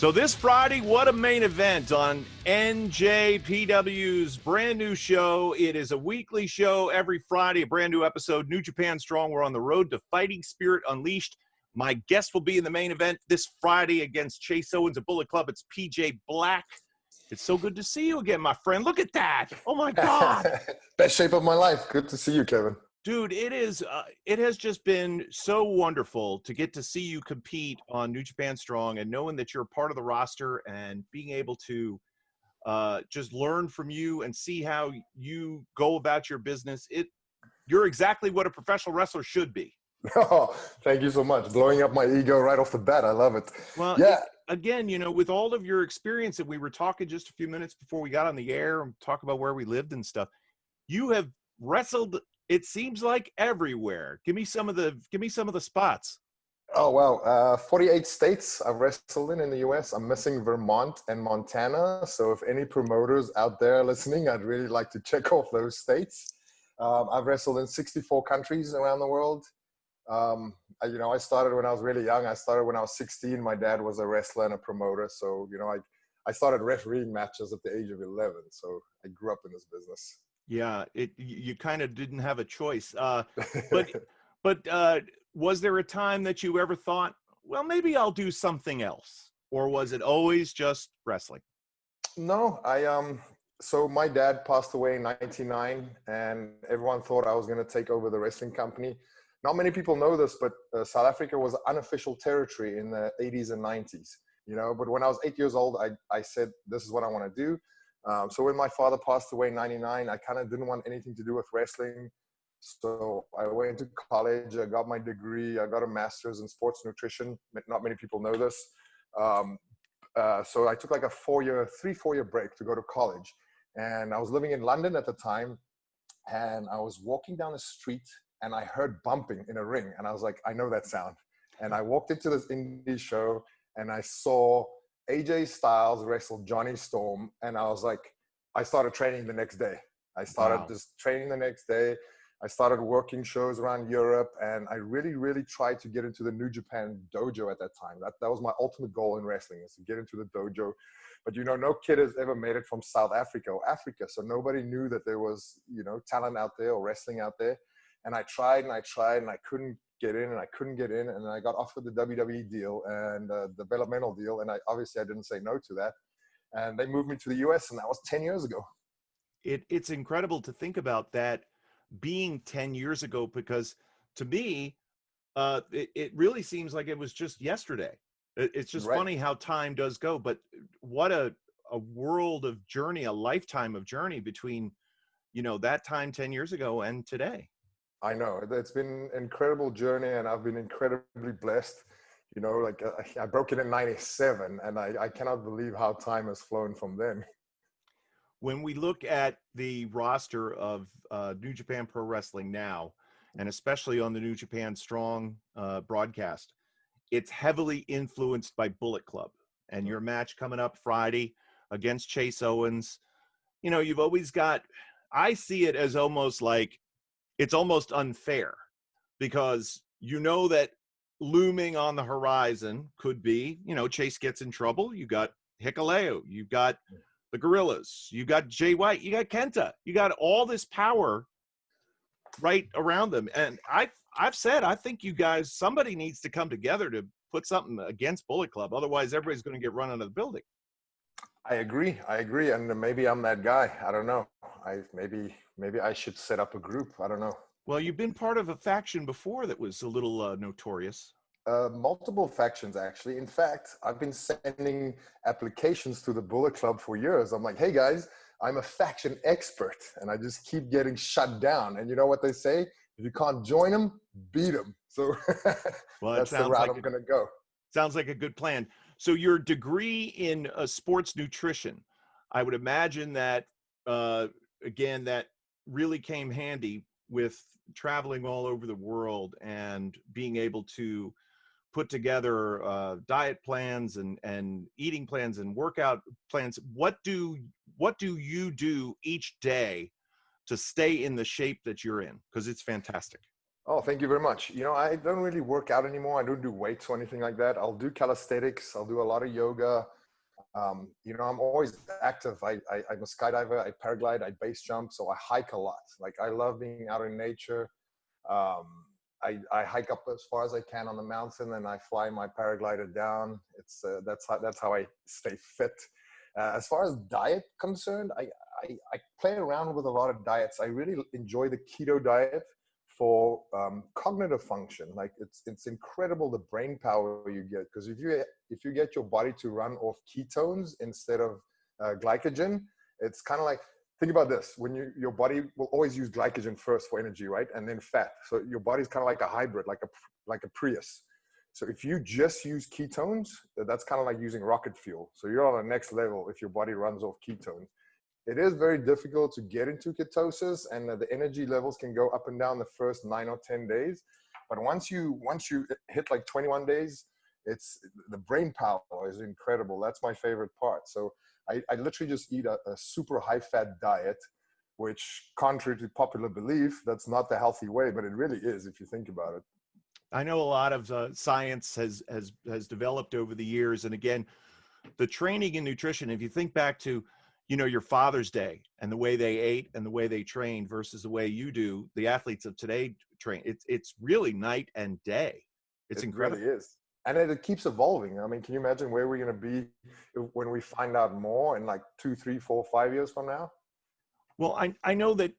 So this Friday, what a main event on NJPW's brand new show. It is a weekly show every Friday, a brand new episode, New Japan Strong. We're on the road to Fighting Spirit Unleashed. My guest will be in the main event this Friday against Chase Owens at Bullet Club. It's PJ Black. It's so good to see you again, my friend. Look at that. Oh, my God. Best shape of my life. Good to see you, Kevin. Dude, it has just been so wonderful to get to see you compete on New Japan Strong and knowing that you're a part of the roster and being able to just learn from you and see how you go about your business. You're exactly what a professional wrestler should be. Oh, thank you so much. Blowing up my ego right off the bat. I love it. Well, yeah. Again, you know, with all of your experience that we were talking just a few minutes before we got on the air and talk about where we lived and stuff, you have wrestled, it seems like, everywhere. Give me some of the spots. Oh, wow. 48 states I've wrestled in the U.S. I'm missing Vermont and Montana. So if any promoters out there listening, I'd really like to check off those states. I've wrestled in 64 countries around the world. I started when I was really young. I started when I was 16. My dad was a wrestler and a promoter. So, I started refereeing matches at the age of 11. So I grew up in this business. Yeah, you kind of didn't have a choice. But was there a time that you ever thought, well, maybe I'll do something else? Or was it always just wrestling? No, so my dad passed away in 1999, and everyone thought I was going to take over the wrestling company. Not many people know this, but South Africa was unofficial territory in the 80s and 90s, but when I was 8 years old, I said, this is what I want to do. So when my father passed away in 99, I kind of didn't want anything to do with wrestling. So I went to college, I got my degree, I got a master's in sports nutrition. Not many people know this. So I took like a 4 year break to go to college. And I was living in London at the time, and I was walking down the street and I heard bumping in a ring. And I was like, I know that sound. And I walked into this indie show and I saw AJ Styles wrestle Johnny Storm. And I was like, I started training the next day. I started just training the next day. I started working shows around Europe, and I really, really tried to get into the New Japan dojo at that time. That was my ultimate goal in wrestling, is to get into the dojo. But, no kid has ever made it from South Africa or Africa. So nobody knew that there was, talent out there or wrestling out there. And I tried and I couldn't get in, and I couldn't get in. And I got offered the WWE deal and the developmental deal. And I didn't say no to that. And they moved me to the US, and that was 10 years ago. It's incredible to think about that being 10 years ago, because to me, it really seems like it was just yesterday. It's just funny how time does go, but what a world of journey, a lifetime of journey between, that time 10 years ago and today. I know it's been an incredible journey, and I've been incredibly blessed. I broke it in 97, and I cannot believe how time has flown from then. When we look at the roster of New Japan Pro Wrestling now, and especially on the New Japan Strong broadcast, it's heavily influenced by Bullet Club. And your match coming up Friday against Chase Owens, you've always got, I see it as almost like, it's almost unfair, because that looming on the horizon could be, Chase gets in trouble. You got Hikuleo, you've got the Gorillas, you got Jay White, you got Kenta, you got all this power right around them. And I've said, I think you guys, somebody needs to come together to put something against Bullet Club. Otherwise, everybody's going to get run out of the building. I agree. And maybe I'm that guy. I don't know. Maybe I should set up a group. I don't know. Well, you've been part of a faction before that was a little notorious. Multiple factions, actually. In fact, I've been sending applications to the Bullet Club for years. I'm like, hey guys, I'm a faction expert, and I just keep getting shut down. And you know what they say? If you can't join them, beat them. So well, that's the route I'm going to go. Sounds like a good plan. So your degree in sports nutrition, I would imagine that, again, that really came handy with traveling all over the world and being able to put together diet plans and eating plans and workout plans. What do you do each day to stay in the shape that you're in? Because it's fantastic. Oh, thank you very much. You know, I don't really work out anymore. I don't do weights or anything like that. I'll do calisthenics. I'll do a lot of yoga. You know, I'm always active. I'm a skydiver. I paraglide. I base jump. So I hike a lot. Like, I love being out in nature. Um, I hike up as far as I can on the mountain, and I fly my paraglider down. It's that's how I stay fit. As far as diet concerned, I play around with a lot of diets. I really enjoy the keto diet for cognitive function. Like, it's incredible the brain power you get, because if you get your body to run off ketones instead of glycogen, it's kind of like, think about this: when your body will always use glycogen first for energy, right, and then fat. So your body's kind of like a hybrid, like a Prius. So if you just use ketones, that's kind of like using rocket fuel. So you're on the next level if your body runs off ketones. It is very difficult to get into ketosis, and the energy levels can go up and down the first 9 or 10 days. But once you hit like 21 days, it's the brain power is incredible. That's my favorite part. So I literally just eat a super high fat diet, which, contrary to popular belief, that's not the healthy way, but it really is if you think about it. I know a lot of science has developed over the years, and again, the training and nutrition. If you think back to, you know, your father's day and the way they ate and the way they trained versus the way you do, the athletes of today train, it's really night and day. It's incredible. It really is. And it keeps evolving. I mean, can you imagine where we're going to be when we find out more in like 2, 3, 4, 5 years from now? Well, I know that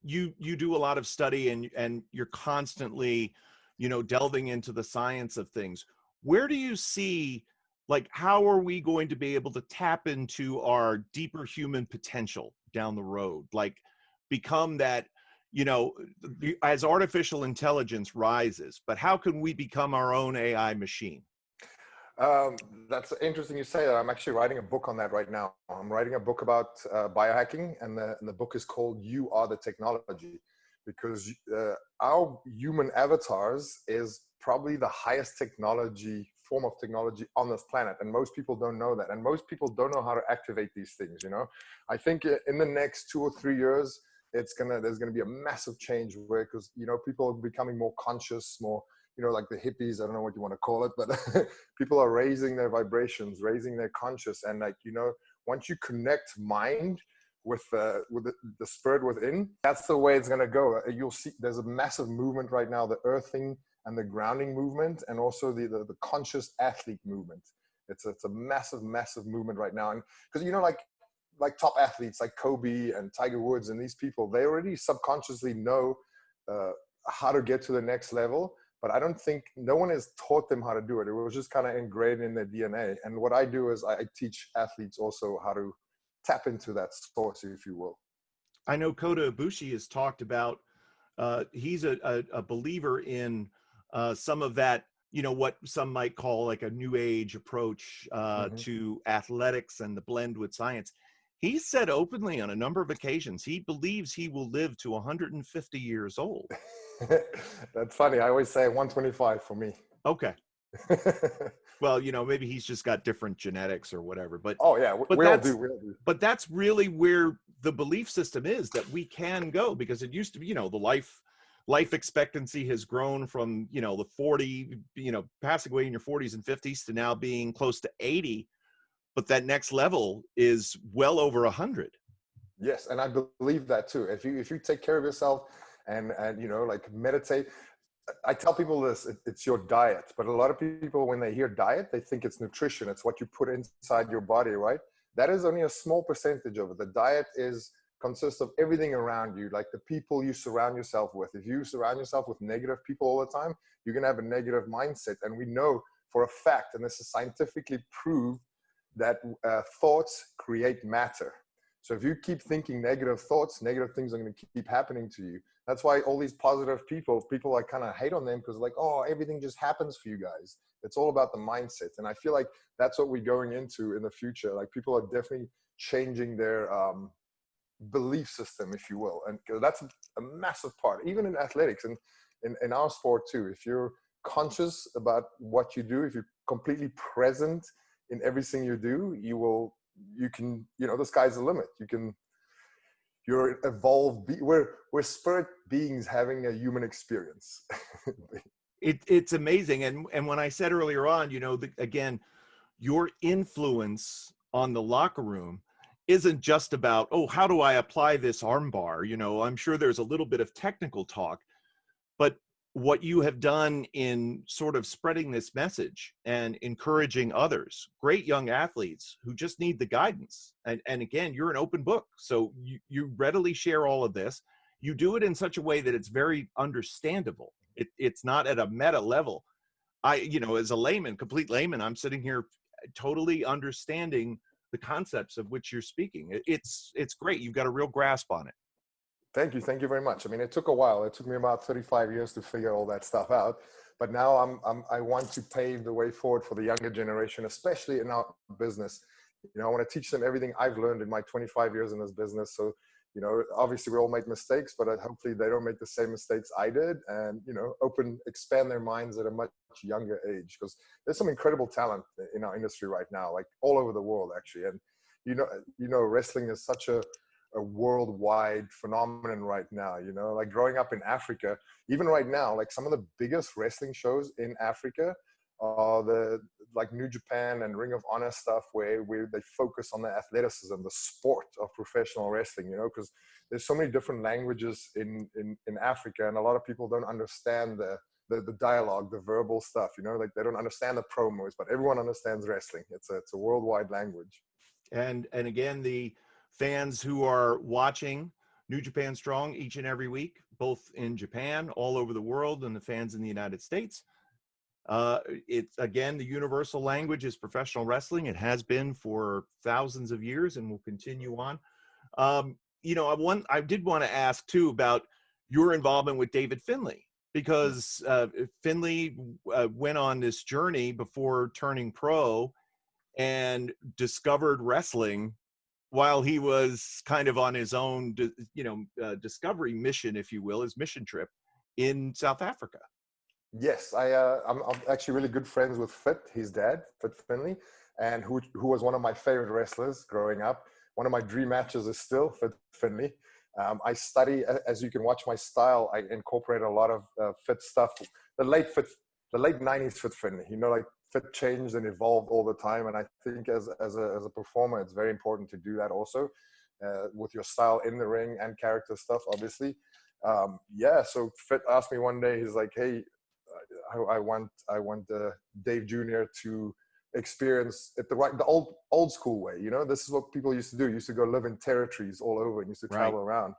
you do a lot of study, and you're constantly, you know, delving into the science of things. Where do you see, like, how are we going to be able to tap into our deeper human potential down the road? Like, become that, you know, as artificial intelligence rises, but how can we become our own AI machine? That's interesting you say that. I'm actually writing a book on that right now. I'm writing a book about biohacking, and the book is called "You Are the Technology," because our human avatars is probably the highest form of technology on this planet, and most people don't know that, and most people don't know how to activate these things. You know, I think in the next 2 or 3 years, there's gonna be a massive change where, because, you know, people are becoming more conscious, more, you know, like the hippies, I don't know what you want to call it, but people are raising their vibrations, raising their conscious. And, like, you know, once you connect mind with the spirit within, that's the way it's going to go. You'll see there's a massive movement right now, the earthing and the grounding movement, and also the conscious athlete movement. It's a massive movement right now. And because, you know, like top athletes like Kobe and Tiger Woods and these people, they already subconsciously know how to get to the next level. But I don't think, no one has taught them how to do it. It was just kind of ingrained in their DNA. And what I do is I teach athletes also how to tap into that source, if you will. I know Kota Ibushi has talked about, he's a believer in some of that, you know, what some might call like a new age approach to athletics and the blend with science. He said openly on a number of occasions, he believes he will live to 150 years old. That's funny. I always say 125 for me. Okay. Well, you know, maybe he's just got different genetics or whatever, but oh yeah, we all do. But that's really where the belief system is, that we can go, because it used to be, you know, the life expectancy has grown from, you know, the 40, you know, passing away in your 40s and 50s to now being close to 80. But that next level is well over 100. Yes, and I believe that too. If you take care of yourself and you know, like, meditate. I tell people this: it's your diet. But a lot of people, when they hear diet, they think it's nutrition. It's what you put inside your body, right? That is only a small percentage of it. The diet consists of everything around you, like the people you surround yourself with. If you surround yourself with negative people all the time, you're gonna have a negative mindset. And we know for a fact, and this is scientifically proved, that thoughts create matter. So if you keep thinking negative thoughts, negative things are going to keep happening to you. That's why all these positive people I kind of hate on them, because, like, oh, everything just happens for you guys. It's all about the mindset. And I feel like that's what we're going into in the future. Like, people are definitely changing their belief system, if you will. And that's a massive part, even in athletics and in our sport too. If you're conscious about what you do, if you're completely present in everything you do, you can, you know, the sky's the limit. You can you're evolved. We're spirit beings having a human experience. It's amazing. And when I said earlier on, again, your influence on the locker room isn't just about, oh, how do I apply this armbar? I'm sure there's a little bit of technical talk, but what you have done in sort of spreading this message and encouraging others, great young athletes who just need the guidance. And again, you're an open book. So you readily share all of this. You do it in such a way that it's very understandable. It's not at a meta level. As a layman, complete layman, I'm sitting here totally understanding the concepts of which you're speaking. It's great. You've got a real grasp on it. Thank you very much. I mean, it took a while. It took me about 35 years to figure all that stuff out. But now I want to pave the way forward for the younger generation, especially in our business. I want to teach them everything I've learned in my 25 years in this business. So, obviously we all make mistakes, but hopefully they don't make the same mistakes I did, and, expand their minds at a much younger age, because there's some incredible talent in our industry right now, like all over the world, actually. And, wrestling is such a worldwide phenomenon right now, like growing up in Africa, even right now, like some of the biggest wrestling shows in Africa are like New Japan and Ring of Honor stuff, where they focus on the athleticism, the sport of professional wrestling, because there's so many different languages in Africa, and a lot of people don't understand the dialogue, the verbal stuff, like they don't understand the promos, but everyone understands wrestling. It's a worldwide language. And again, the fans who are watching New Japan Strong each and every week, both in Japan, all over the world, and the fans in the United States, it's, again, the universal language is professional wrestling. It has been for thousands of years and will continue on. I did want to ask too about your involvement with David Finlay, because Finlay went on this journey before turning pro and discovered wrestling while he was kind of on his own, discovery mission, if you will, his mission trip in South Africa. Yes, I'm actually really good friends with Fit, his dad, Fit Finlay, and who was one of my favorite wrestlers growing up. One of my dream matches is still Fit Finlay. I study, as you can watch my style, I incorporate a lot of Fit stuff. The late 90s Fit Finlay, like Fit changed and evolved all the time. And I think as a performer, it's very important to do that also with your style in the ring and character stuff, obviously. So Fit asked me one day, he's like, hey, I want Dave Jr. to experience it the old school way. This is what people used to do. Used to go live in territories all over and used to travel around.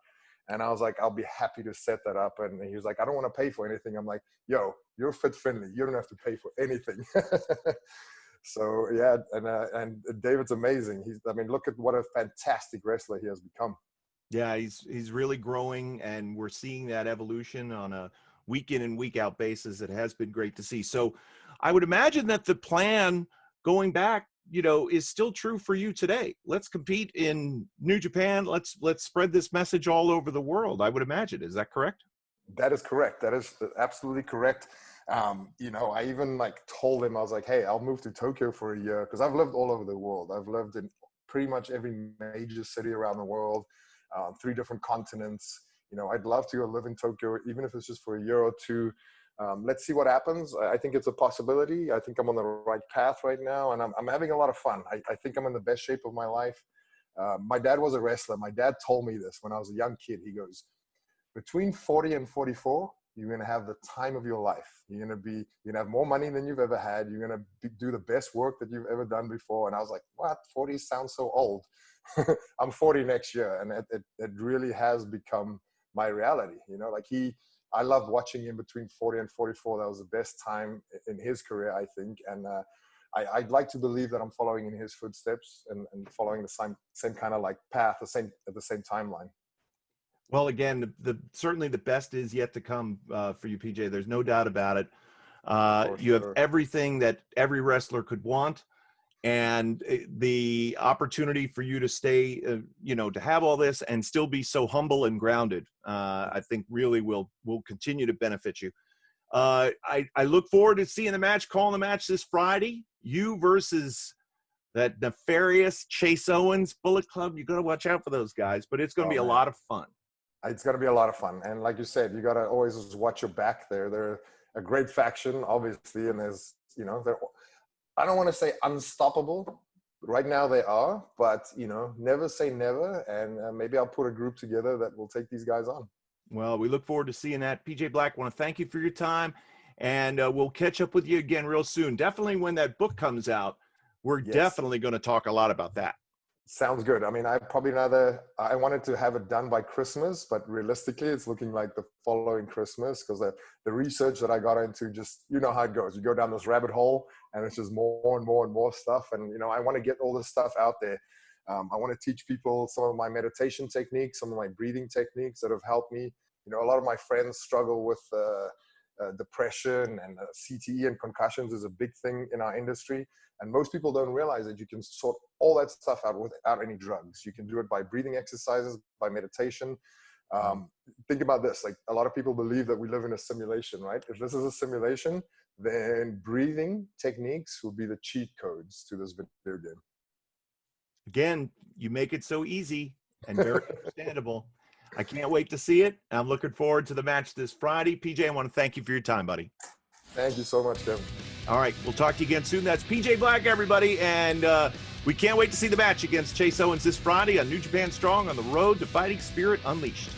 And I was like, I'll be happy to set that up. And he was like, I don't want to pay for anything. I'm like, yo, you're Fit Finlay. You don't have to pay for anything. So yeah, and David's amazing. Look at what a fantastic wrestler he has become. Yeah, he's really growing, and we're seeing that evolution on a week in and week out basis. It has been great to see. So I would imagine that the plan going back, is still true for you today. Let's compete in New Japan. Let's spread this message all over the world, I would imagine. Is that correct? That is correct. That is absolutely correct. I even told him, I was like, hey, I'll move to Tokyo for a year, because I've lived all over the world. I've lived in pretty much every major city around the world, 3 different continents. I'd love to go live in Tokyo, even if it's just for a year or 2. Let's see what happens. I think it's a possibility. I think I'm on the right path right now, and I'm having a lot of fun. I think I'm in the best shape of my life. My dad was a wrestler. My dad told me this when I was a young kid. He goes, between 40 and 44, you're going to have the time of your life. You're going to have more money than you've ever had. You're going to do the best work that you've ever done before. And I was like, what? 40 sounds so old. I'm 40 next year. And it really has become my reality. I loved watching him between 40 and 44. That was the best time in his career, I think. And I'd like to believe that I'm following in his footsteps and following the same kind of path, at the same timeline. Well, again, certainly the best is yet to come for you, PJ. There's no doubt about it. You have everything that every wrestler could want, and the opportunity for you to stay, to have all this and still be so humble and grounded, I think really will continue to benefit you. I look forward to seeing calling the match this Friday. You versus that nefarious Chase Owens Bullet Club. You got to watch out for those guys, but it's going to be a lot of fun. It's going to be a lot of fun. And like you said, you got to always watch your back there. They're a great faction, obviously. And there's, you know, I don't want to say unstoppable. Right now they are, but, you know, never say never. And maybe I'll put a group together that will take these guys on. Well, we look forward to seeing that. PJ Black, I want to thank you for your time. And we'll catch up with you again real soon. Definitely when that book comes out, we're definitely going to talk a lot about that. Sounds good. I mean, I wanted to have it done by Christmas, but realistically, it's looking like the following Christmas because the research that I got into, just, you know how it goes. You go down this rabbit hole and it's just more and more and more stuff. And, you know, I want to get all this stuff out there. I want to teach people some of my meditation techniques, some of my breathing techniques that have helped me. You know, a lot of my friends struggle with depression, and CTE and concussions is a big thing in our industry. And most people don't realize that you can sort all that stuff out without any drugs. You can do it by breathing exercises, by meditation. Think about this. Like, a lot of people believe that we live in a simulation, right? If this is a simulation, then breathing techniques will be the cheat codes to this video game. Again, you make it so easy and very understandable. I can't wait to see it. I'm looking forward to the match this Friday. PJ, I want to thank you for your time, buddy. Thank you so much, Kevin. All right, we'll talk to you again soon. That's PJ Black, everybody, and we can't wait to see the match against Chase Owens this Friday on New Japan Strong on the road to Fighting Spirit Unleashed.